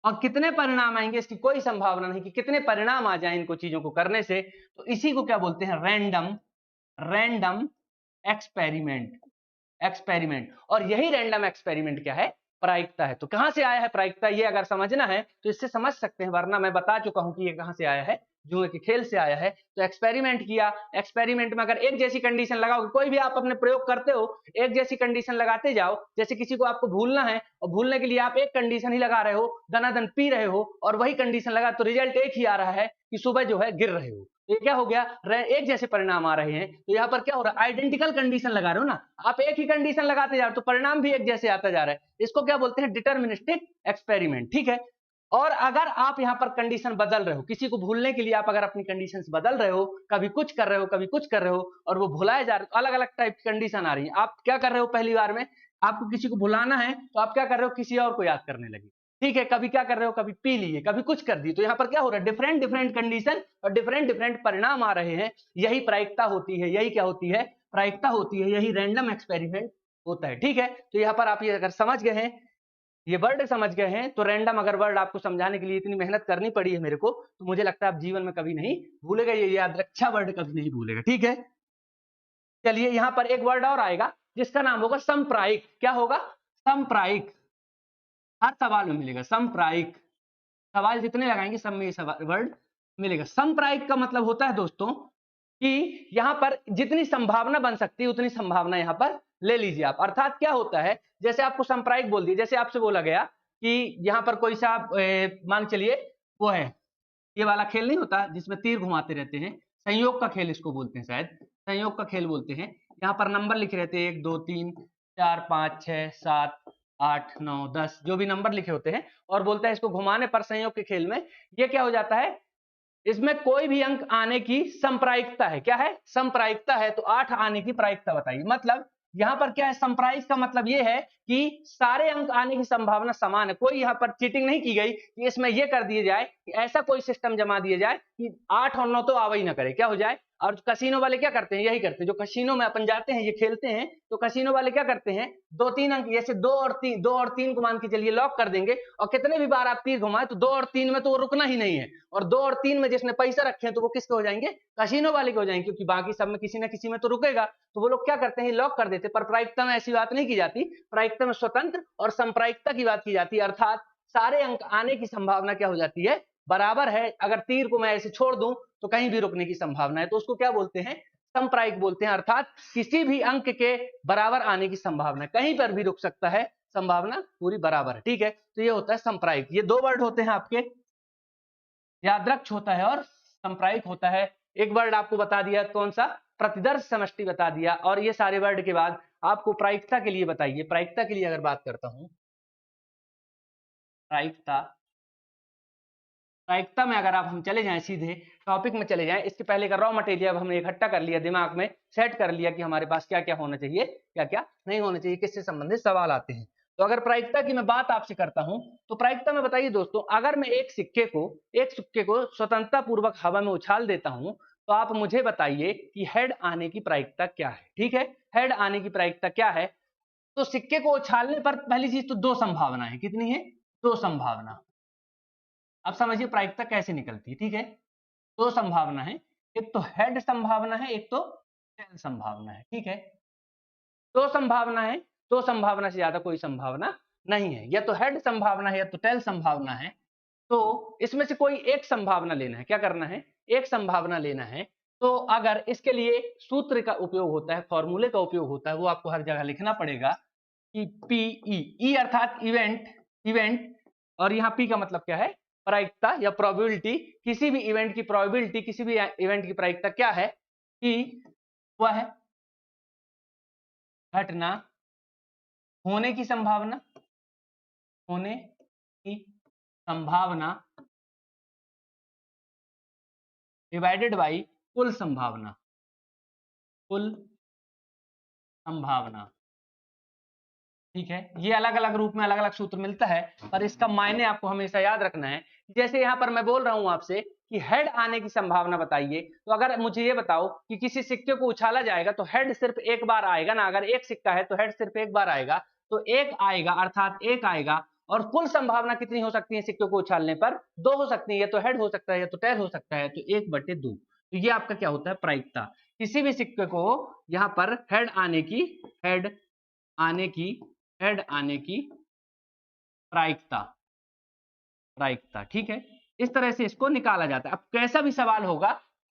A: और कितने परिणाम आएंगे इसकी कोई संभावना नहीं कि कितने परिणाम आ जाएं इनको चीजों को करने से। तो इसी को क्या बोलते हैं, रैंडम एक्सपेरिमेंट। और यही रैंडम एक्सपेरिमेंट क्या है, प्रायिकता है। तो कहां से आया है प्रायिकता, ये अगर समझना है तो इससे समझ सकते हैं, वरना मैं बता चुका हूं कि ये कहां से आया है, जुए के खेल से आया है। तो एक्सपेरिमेंट किया, एक्सपेरिमेंट में अगर एक जैसी कंडीशन लगाओगे, कोई भी आप अपने प्रयोग करते हो एक जैसी कंडीशन लगाते जाओ, जैसे किसी को आपको भूलना है और भूलने के लिए आप एक कंडीशन ही लगा रहे हो, दनादन पी रहे हो और वही कंडीशन लगा, तो रिजल्ट एक ही आ रहा है कि सुबह जो है गिर रहे हो। ये क्या हो गया, एक जैसे परिणाम आ रहे हैं। तो यहाँ पर क्या हो रहा है, आइडेंटिकल कंडीशन लगा रहे हो ना आप, एक ही कंडीशन लगाते जा रहे हो तो परिणाम भी एक जैसे आता जा रहा है। इसको क्या बोलते हैं, डिटर्मिनिस्टिक एक्सपेरिमेंट। ठीक है, और अगर आप यहाँ पर कंडीशन बदल रहे हो, किसी को भूलने के लिए आप अगर अपनी कंडीशंस बदल रहे हो, कभी कुछ कर रहे हो कभी कुछ कर रहे हो और वो भुलाए जा रहे हो, अलग अलग टाइप की कंडीशन आ रही है, आप क्या कर रहे हो, पहली बार में आपको किसी को भुलाना है तो आप क्या कर रहे हो, किसी और को याद करने लगे। ठीक है, कभी क्या कर रहे हो, कभी पी लिए, कभी कुछ कर दी, तो यहाँ पर क्या हो रहा है, डिफरेंट डिफरेंट कंडीशन और डिफरेंट डिफरेंट परिणाम आ रहे हैं। यही प्रायिकता होती है, यही क्या होती है, प्रायिकता होती है, यही रैंडम एक्सपेरिमेंट होता है। ठीक है, तो यहाँ पर आप ये अगर समझ गए हैं, ये वर्ड समझ गए हैं, तो रैंडम अगर वर्ड आपको समझाने के लिए इतनी मेहनत करनी पड़ी है मेरे को, तो मुझे लगता है आप जीवन में कभी नहीं भूलेगा, ये याद रखा वर्ड कभी नहीं भूलेगा। ठीक है, चलिए यहाँ पर एक वर्ड और आएगा जिसका नाम होगा संप्रायिक। क्या होगा, संप्रायिक। हर सवाल में मिलेगा संप्रायिक, सवाल जितने लगाएंगे सब में ये वर्ड मिलेगा। संप्रायिक का मतलब होता है दोस्तों कि यहां पर जितनी संभावना बन सकती है उतनी संभावना यहां पर ले लीजिए आप। अर्थात क्या होता है, जैसे आपको संप्रायिक बोल दिया, जैसे आपसे बोला गया कि यहां पर कोई सा मान चलिए वो है, ये वाला खेल नहीं होता जिसमें तीर घुमाते रहते हैं, संयोग का खेल इसको बोलते हैं, शायद संयोग का खेल बोलते हैं। यहाँ पर नंबर लिखे रहते हैं 1 2 3 4 5 6 7 8 9 10, जो भी नंबर लिखे होते हैं, और बोलता है इसको घुमाने पर संयोग के खेल में ये क्या हो जाता है, इसमें कोई भी अंक आने की संप्रायिकता है। क्या है, संप्रायिकता है। तो 8 आने की प्रायिकता बताइए। मतलब यहां पर क्या है, संप्रायिक का मतलब ये है कि सारे अंक आने की संभावना समान है, कोई यहां पर चीटिंग नहीं की गई कि इसमें यह कर दिया जाए कि ऐसा कोई सिस्टम जमा दिया जाए कि 8 और 9 तो आवा ही ना करे, क्या हो जाए। और कसिनो वाले क्या करते हैं, यही करते हैं, जो कसिनो में अपन जाते हैं ये खेलते हैं, तो कसिनो वाले क्या करते हैं, 2-3 अंक, जैसे 2 और 3 को मान के चलिए लॉक कर देंगे, और कितने भी बार आप तीर घुमाए तो 2 और 3 में तो वो रुकना ही नहीं है, और 2 और 3 में जिसने पैसा रखे हैं तो वो किसके हो जाएंगे, कसिनो वाले के हो जाएंगे, क्योंकि बाकी सब में किसी ना किसी में तो रुकेगा। तो वो लोग क्या करते हैं, लॉक कर देते। पर प्रायिकता में ऐसी बात नहीं की जाती, प्रायिकता में स्वतंत्र और संप्रायिकता की बात की जाती है। अर्थात सारे अंक आने की संभावना क्या हो जाती है, बराबर है। अगर तीर को मैं ऐसे छोड़ दूं तो कहीं भी रुकने की संभावना है, तो उसको क्या बोलते हैं, संप्रायिक बोलते हैं। अर्थात किसी भी अंक के बराबर आने की संभावना, कहीं पर भी रुक सकता है, संभावना पूरी बराबर है। ठीक है, तो ये होता है संप्रायिक। ये 2 वर्ड होते हैं आपके, याद्रक्ष होता है और संप्रायिक होता है। एक वर्ड आपको बता दिया, कौन सा, प्रतिदर्श समष्टि बता दिया। और ये सारे वर्ड के बाद आपको प्रायिकता के लिए बताइए, प्रायिकता के लिए अगर बात करता हूं, प्रायिकता, प्रायिकता में अगर आप हम चले जाएं, सीधे टॉपिक में चले जाएं, इसके पहले का रॉ मटेरियल अब हमने इकट्ठा कर लिया, दिमाग में सेट कर लिया कि हमारे पास क्या क्या होना चाहिए, क्या क्या नहीं होना चाहिए, किससे संबंधित सवाल आते हैं। तो अगर प्रायिकता की मैं बात आपसे करता हूं, तो प्रायिकता में बताइए दोस्तों, अगर मैं एक सिक्के को स्वतंत्रता पूर्वक हवा में उछाल देता हूं, तो आप मुझे बताइए कि हेड आने की प्रायिकता क्या है। ठीक है, हेड आने की प्रायिकता क्या है। तो सिक्के को उछालने पर पहली चीज तो 2 संभावना है, कितनी है, 2 संभावना। अब समझिए प्रायिकता कैसे निकलती है। ठीक है, 2 संभावना है, एक तो हेड संभावना है, एक तो टेल संभावना है। ठीक है, 2 संभावना है, 2 संभावना से ज्यादा कोई संभावना नहीं है, या तो हेड संभावना है या तो टेल संभावना है। तो इसमें से कोई एक संभावना लेना है, क्या करना है, एक संभावना लेना है। तो अगर इसके लिए सूत्र का उपयोग होता है, फॉर्मूले का उपयोग होता है, वो आपको हर जगह लिखना पड़ेगा कि पीई, ई अर्थात इवेंट, इवेंट, और यहाँ पी का मतलब क्या है, प्रायिकता या प्रोबेबिलिटी। किसी भी इवेंट की प्रोबेबिलिटी, किसी भी इवेंट की प्रायिकता क्या है, कि वह घटना होने की संभावना, होने की संभावना डिवाइडेड बाई कुल संभावना, कुल संभावना। ठीक है, ये अलग अलग रूप में अलग अलग सूत्र मिलता है, पर इसका मायने आपको हमेशा याद रखना है। जैसे यहां पर मैं बोल रहा हूं आपसे कि हेड आने की संभावना बताइए, तो अगर मुझे ये बताओ कि किसी सिक्के को उछाला जाएगा तो हेड सिर्फ एक बार आएगा ना, अगर एक सिक्का है तो हेड सिर्फ एक बार आएगा, तो एक आएगा अर्थात एक आएगा। और कुल संभावना कितनी हो सकती है सिक्के को उछालने पर? दो हो सकती है, या तो हेड हो सकता है या तो टेल हो सकता है, तो 1/2। तो ये आपका क्या होता है? प्रायिकता। किसी भी सिक्के को यहाँ पर हेड आने की प्रायिकता, ठीक है, इस तरह से इसको निकाला जाता है। अब कैसा भी सवाल होगा,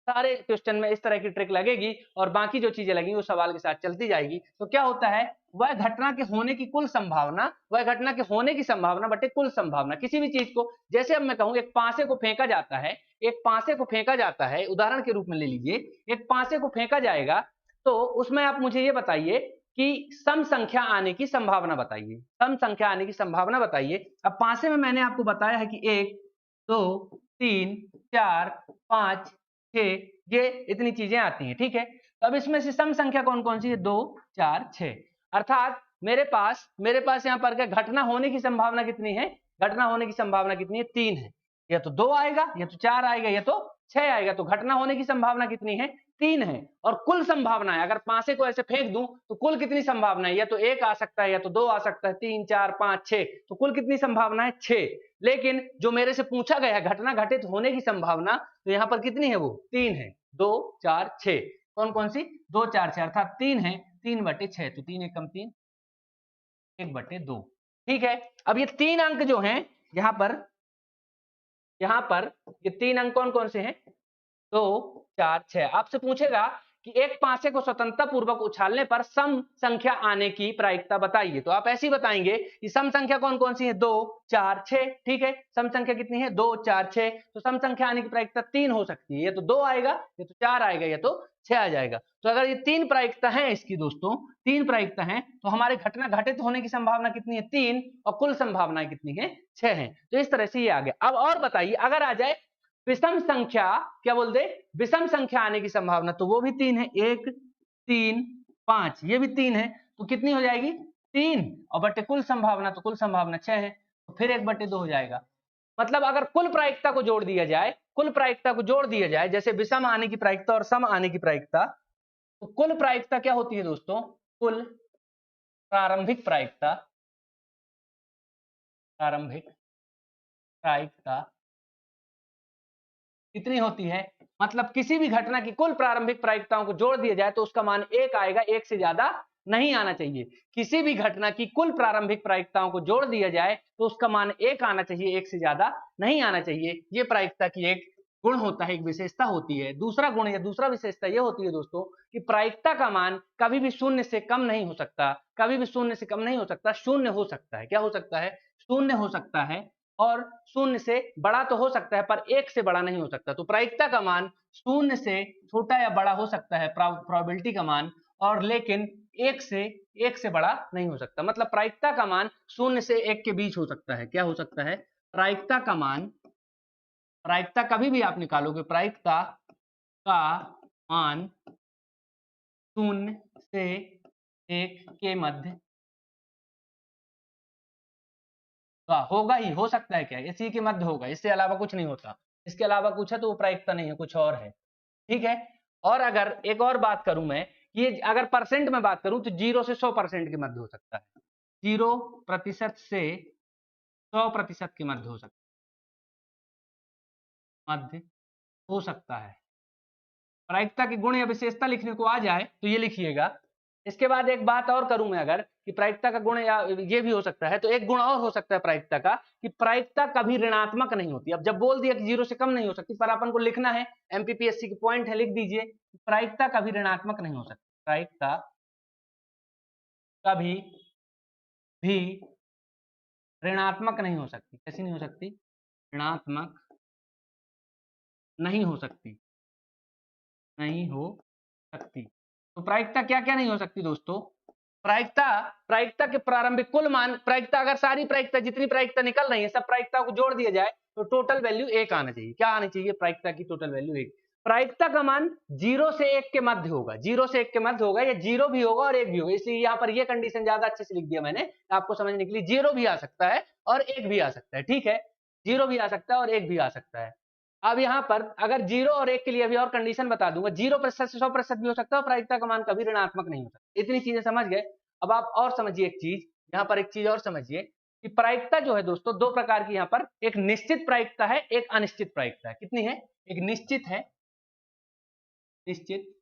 A: सारे क्वेश्चन में इस तरह की ट्रिक लगेगी और बाकी जो चीजें लगेंगी वो सवाल के साथ चलती जाएगी। तो क्या होता है, वह घटना के होने की कुल संभावना, वह घटना के होने की संभावना बटे कुल संभावना। किसी भी चीज को, जैसे अब मैं कहूं एक पासे को फेंका जाता है, एक पासे को फेंका जाता है, उदाहरण के रूप में ले लीजिए, एक पासे को फेंका जाएगा, तो उसमें आप मुझे ये बताइए कि सम संख्या आने की संभावना बताइए, सम संख्या आने की संभावना बताइए। अब पासे में मैंने आपको बताया है कि 1 2 3 4 5 6, ये इतनी चीजें आती हैं, ठीक है। तो अब इसमें से सम संख्या कौन कौन सी है? 2 4 6, अर्थात मेरे पास यहाँ पर क्या घटना होने की संभावना कितनी है? घटना होने की संभावना कितनी है? 3 है। या तो 2 आएगा, या तो 4 आएगा, या तो 6 आएगा। तो घटना होने की संभावना कितनी है? 3 है। और कुल संभावना है, अगर पासे को ऐसे फेंक दूं तो कुल कितनी संभावना है? या तो 1 आ सकता है, या तो 2 आ सकता है, 3 4 5 6, तो कुल कितनी संभावना है? 6। लेकिन जो मेरे से पूछा गया है घटना घटित होने की संभावना, तो यहाँ पर कितनी है? वो 3 है। 2 4 6, कौन कौन सी? 2 4 6, अर्थात 3 है। 3/6, तो 3 एकम 3, 1/2, ठीक है। अब ये 3 अंक जो हैं यहाँ पर ये 3 अंक कौन कौन से हैं? 2 4 6। आपसे पूछेगा कि एक पासे को स्वतंत्रता पूर्वक उछालने पर सम संख्या आने की प्रायिकता बताइए, तो आप ऐसे ही बताएंगे कि सम संख्या कौन कौन सी है? 2 4 6, ठीक है। सम संख्या कितनी है? 2 4 6, तो सम संख्या आने की प्रायिकता 3 हो सकती है, या तो 2 आएगा, या तो 4 आएगा, या तो 6 आ जाएगा। तो अगर ये 3 प्रायिकता है इसकी दोस्तों, 3 प्रायिकता है, तो हमारे घटना घटित होने की संभावना कितनी है? 3, और कुल संभावना कितनी है? 6 है। तो इस तरह से ये आ गया। अब और बताइए, अगर आ जाए विषम संख्या, क्या बोल दे? विषम संख्या आने की संभावना, तो वो भी 3 है। 1 3 5, ये भी 3 है, तो कितनी हो जाएगी? 3, और बटे कुल संभावना, तो कुल संभावना 6 है, तो फिर 1/2 हो जाएगा। मतलब अगर कुल प्रायिकता को जोड़ दिया जाए, कुल प्रायिकता को जोड़ दिया जाए, जैसे विषम आने की प्रायिकता और सम आने की प्रायिकता, तो कुल प्रायिकता क्या होती है दोस्तों? कुल प्रारंभिक प्रायिकता, कितनी होती है? मतलब किसी भी घटना की कुल प्रारंभिक प्रायिकताओं को जोड़ दिया जाए तो उसका मान 1 आएगा, 1 से ज्यादा नहीं आना चाहिए। किसी भी घटना की कुल प्रारंभिक प्रायिकताओं को जोड़ दिया जाए तो उसका मान 1 आना चाहिए, 1 से ज्यादा नहीं आना चाहिए। ये प्रायिकता की एक गुण होता है, एक विशेषता होती है। दूसरा गुण या दूसरा विशेषता ये होती है दोस्तों कि प्रायिकता का मान कभी भी 0 से कम नहीं हो सकता, कभी भी 0 से कम नहीं हो सकता, शून्य हो सकता है। क्या हो सकता है? शून्य हो सकता है, और 0 से बड़ा तो हो सकता है पर 1 से बड़ा नहीं हो सकता। तो प्रायिकता का मान 0 से छोटा या बड़ा हो सकता है, प्रोबेबिलिटी का मान, और लेकिन 1 से बड़ा नहीं हो सकता। मतलब प्रायिकता का मान 0 से 1 के बीच हो सकता है। क्या हो सकता है? प्रायिकता का मान, प्रायिकता कभी भी आप निकालोगे, प्रायिकता का मान 0 से 1 के मध्य होगा ही, हो सकता है क्या? इसी के मध्य होगा, इससे अलावा कुछ नहीं होता। इसके अलावा कुछ है तो वो प्रायिकता नहीं है, कुछ और है, ठीक है। और अगर एक और बात करूं मैं, ये अगर परसेंट में बात करूं तो 0 से 100% के मध्य हो सकता है। 0% से 100% के मध्य हो सकता है। प्रायिकता के गुण या विशेषता लिखने को आ जाए तो ये लिखिएगा। इसके बाद एक बात और करूं मैं, अगर कि प्रायिकता का गुण या ये भी हो सकता है, तो एक गुण और हो सकता है प्रायिकता का, कि प्रायिकता कभी ऋणात्मक नहीं होती। अब जब बोल दिया कि 0 से कम नहीं हो सकती, पर अपन को लिखना है, एमपीपीएससी की पॉइंट है, लिख दीजिए, प्रायिकता कभी ऋणात्मक नहीं हो सकती। प्रायिकता कभी भी ऋणात्मक नहीं हो सकती। कैसी नहीं हो सकती? ऋणात्मक नहीं हो सकती, नहीं हो सकती। तो प्रायिकता क्या क्या नहीं हो सकती दोस्तों? प्रायिकता के प्रारंभिक कुल मान, प्रायिकता अगर सारी प्रायिकता, जितनी प्रायिकता निकल रही है, सब प्रायिकता को जोड़ दिया जाए तो टोटल वैल्यू 1 आना चाहिए। क्या आनी चाहिए? प्रायिकता की टोटल वैल्यू 1। प्रायिकता का मान 0 से 1 के मध्य होगा, 0 से 1 के मध्य होगा, या 0 भी होगा और 1 भी होगा। इसलिए यहाँ पर ये कंडीशन ज्यादा अच्छे से लिख दिया मैंने, आपको समझने के लिए। 0 भी आ सकता है और 1 भी आ सकता है, ठीक है। 0 भी आ सकता है और 1 भी आ सकता है। अब यहाँ पर अगर 0 और 1 के लिए अभी और कंडीशन बता दूंगा, 0% से 100% भी हो सकता है और प्रायिकता का मान कभी ऋणात्मक नहीं होता। इतनी चीजें समझ गए। अब आप और समझिए एक चीज, यहाँ पर एक चीज और समझिए कि प्रायिकता जो है दोस्तों दो प्रकार की, यहाँ पर एक निश्चित प्रायिकता है, एक अनिश्चित प्रायिकता है। कितनी है? एक निश्चित है, निश्चित,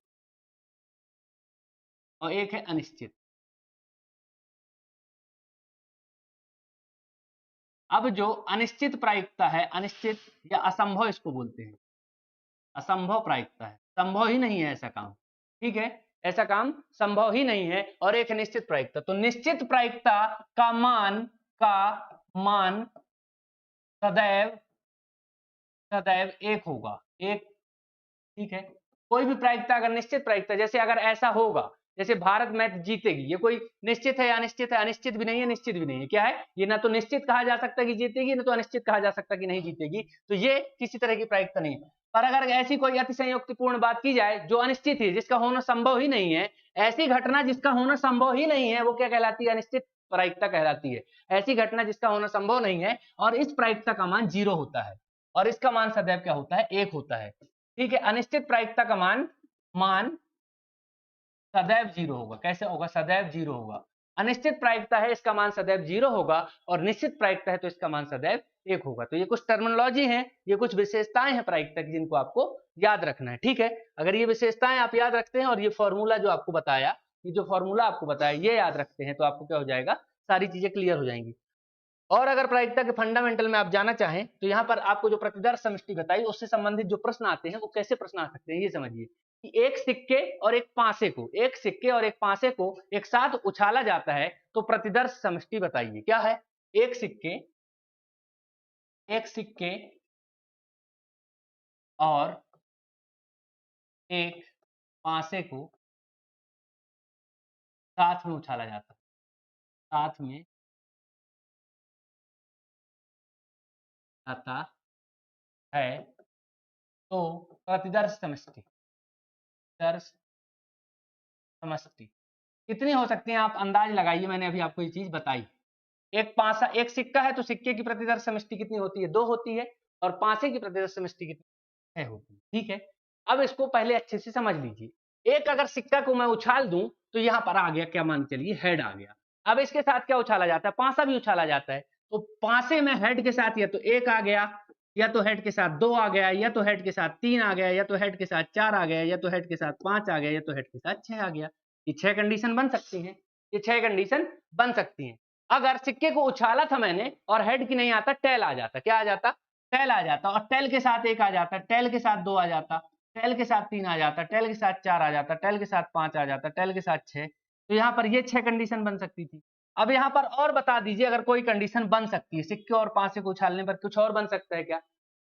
A: और एक है अनिश्चित। अब जो अनिश्चित प्रायिकता है, अनिश्चित या असंभव इसको बोलते हैं, असंभव प्रायिकता है, संभव ही नहीं है ऐसा काम, ठीक है, ऐसा काम संभव ही नहीं है। और एक निश्चित प्रायिकता, तो निश्चित प्रायिकता का मान सदैव सदैव एक होगा, एक, ठीक है। कोई भी प्रायिकता अगर निश्चित प्रायिकता, जैसे अगर ऐसा होगा, जैसे भारत मैच जीतेगी, ये कोई निश्चित है या अनिश्चित है? अनिश्चित भी नहीं है, निश्चित भी नहीं है। क्या है ये? ना तो निश्चित कहा जा सकता कि जीतेगी, ना तो अनिश्चित कहा जा सकता कि नहीं जीतेगी, तो ये किसी तरह की प्रायिकता नहीं है। पर अगर ऐसी कोई अतिशयोक्तिपूर्ण बात की जाए जो अनिश्चित है, जिसका होना संभव ही नहीं है, ऐसी घटना जिसका होना संभव ही नहीं है, वो क्या कहलाती है? अनिश्चित प्रायिकता कहलाती है। ऐसी घटना जिसका होना संभव नहीं है और इस प्रायिकता का मान 0 होता है और इसका मान सदैव क्या होता है? 1 होता है, ठीक है। अनिश्चित प्रायिकता का मान सदैव 0 होगा। कैसे होगा? सदैव 0 होगा। अनिश्चित प्रायिकता है, इसका मान सदैव 0 होगा, और निश्चित प्रायिकता है तो इसका मान सदैव 1 होगा। तो ये कुछ टर्मिनोलॉजी है, ये कुछ विशेषताएं हैं प्रायिकता की, जिनको आपको याद रखना है, ठीक है। अगर ये विशेषताएं आप याद रखते हैं और ये फॉर्मूला जो आपको बताया, ये जो फॉर्मूला आपको बताया ये याद रखते हैं, तो आपको क्या हो जाएगा? सारी चीजें क्लियर हो जाएंगी। और अगर प्रायिकता के फंडामेंटल में आप जाना चाहें तो यहाँ पर आपको जो प्रतिदर्श समष्टि बताई, उससे संबंधित जो प्रश्न आते हैं वो कैसे प्रश्न आ सकते हैं, ये समझिए कि एक सिक्के और एक पासे को, एक सिक्के और एक पासे को एक साथ उछाला जाता है, तो प्रतिदर्श समष्टि बताइए क्या है? एक सिक्के और एक पासे को साथ में उछाला जाता है, साथ में आता है, तो प्रतिदर्श समष्टि, दर्श समष्टि कितनी हो सकती है? आप अंदाज लगाइए, मैंने अभी आपको ये चीज बताई। एक पासा, एक सिक्का है तो सिक्के की प्रतिदर्श समष्टि कितनी होती है? 2 होती है, और पासे की प्रतिदर्श समष्टि कितनी? 6 होती है, ठीक है। अब इसको पहले अच्छे से समझ लीजिए। एक अगर सिक्का को मैं उछाल दूं तो यहां पर आ गया, क्या मान चलिए, हेड आ गया। अब इसके साथ क्या उछाला जाता है? पासा भी उछाला जाता है। तो पासे में हेड के साथ या तो 1 आ गया, या तो हेड के साथ 2 आ गया, या तो हेड के साथ 3 आ गया, या तो हेड के साथ 4 आ गया, या तो हेड के साथ 5 आ गया, या तो हेड के साथ 6 आ गया। ये 6 कंडीशन बन सकती हैं, ये 6 कंडीशन बन सकती हैं। अगर सिक्के को उछाला था मैंने और हेड की नहीं आता, टेल आ जाता। क्या आ जाता? टेल आ जाता। और टेल के साथ 1 आ जाता, टेल के साथ 2 आ जाता, टेल के साथ 3 आ जाता, टेल के साथ 4 आ जाता, टेल के साथ 5 आ जाता, टेल के साथ 6। तो यहाँ पर ये 6 कंडीशन बन सकती थी। अब यहाँ पर और बता दीजिए, अगर कोई कंडीशन बन सकती है, सिक्के और पासे को उछालने पर कुछ और बन सकता है क्या?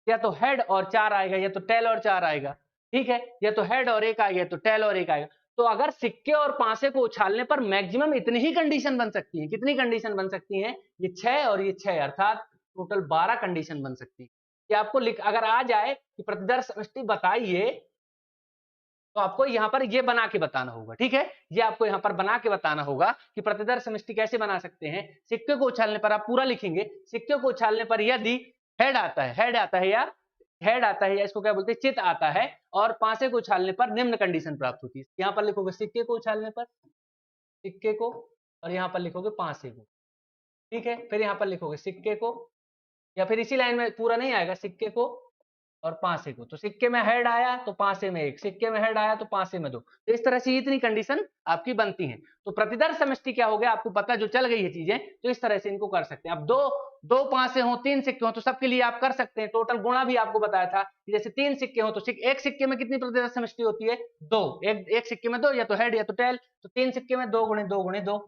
A: या तो हेड और 4 आएगा, या तो टेल और 4 आएगा, ठीक है। या तो हेड और 1 आएगा, तो टेल और 1 आएगा। तो अगर सिक्के और पासे को उछालने पर मैक्सिमम इतनी ही कंडीशन बन सकती है। कितनी कंडीशन बन सकती हैं? ये 6 और ये 6, अर्थात टोटल 12 कंडीशन बन सकती है। कि आपको अगर आ जाए कि प्रतिदर्श समष्टि बताइए, तो आपको यहाँ पर ये बना के बताना होगा, ठीक है। ये आपको यहाँ पर बना के बताना होगा कि प्रतिदर्श समष्टि कैसे बना सकते हैं। सिक्के को उछालने पर आप पूरा लिखेंगे, सिक्के को उछालने पर यदि हेड आता है, हेड आता है या इसको क्या बोलते हैं, चित आता है, और पासे को उछालने पर निम्न कंडीशन प्राप्त होती है। यहाँ पर लिखोगे सिक्के को उछालने पर, सिक्के को, और यहाँ पर लिखोगे पासे को, ठीक है। फिर यहाँ पर लिखोगे सिक्के को, या फिर इसी लाइन में पूरा नहीं आएगा, सिक्के को और पासे को। तो सिक्के में हेड आया तो पासे में 1, सिक्के में हेड आया तो पासे में 2। तो इस तरह से इतनी कंडीशन आपकी बनती हैं। तो प्रतिदर्श समष्टि क्या हो गया, आपको पता जो चल गई है चीजें, तो इस तरह से इनको कर सकते हैं। अब दो पासे हो, 3 सिक्के हो, तो सबके लिए आप कर सकते हैं। टोटल गुणा भी आपको बताया था कि जैसे 3 सिक्के हो तो एक सिक्के में कितनी प्रतिदर्श समष्टि होती है? 2। एक सिक्के में 2, या तो हेड या तो टेल, तो 3 सिक्के में 2 गुणे 2 गुणे 2।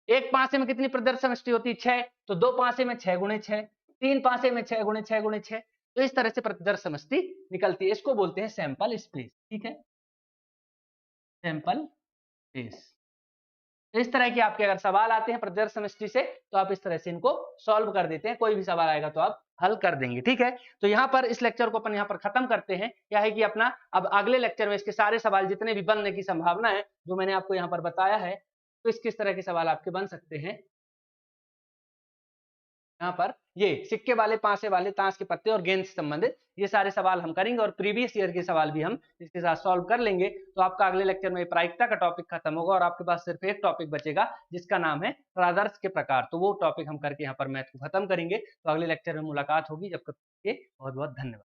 A: एक पासे में कितनी प्रतिदर्श समष्टि होती है? 6, तो 2 पासे में 6 गुणे 6, 3 पासे में 6 गुणे 6 गुणे 6। तो इस तरह से प्रतिदर्श समष्टि निकलती है। इसको बोलते हैं सैंपल स्पेस, ठीक है, सैंपल स्पेस। तो इस तरह के आपके अगर सवाल आते हैं प्रतिदर्श समष्टि से, तो आप इस तरह से इनको सॉल्व कर देते हैं। कोई भी सवाल आएगा तो आप हल कर देंगे, ठीक है। तो यहाँ पर इस लेक्चर को अपन यहाँ पर खत्म करते हैं। क्या है कि अपना अब अगले लेक्चर में इसके सारे सवाल जितने भी बनने की संभावना है, जो मैंने आपको यहाँ पर बताया है, तो किस तरह के सवाल आपके बन सकते हैं यहाँ पर ये सिक्के वाले, पासे वाले, ताश के पत्ते और गेंद से संबंधित ये सारे सवाल हम करेंगे और प्रीवियस ईयर के सवाल भी हम इसके साथ सॉल्व कर लेंगे। तो आपका अगले लेक्चर में प्रायिकता का टॉपिक खत्म होगा और आपके पास सिर्फ एक टॉपिक बचेगा जिसका नाम है प्रादर्श के प्रकार। तो वो टॉपिक हम करके यहाँ पर मैथ को खत्म करेंगे। तो अगले लेक्चर में मुलाकात होगी, जब तक के बहुत बहुत धन्यवाद।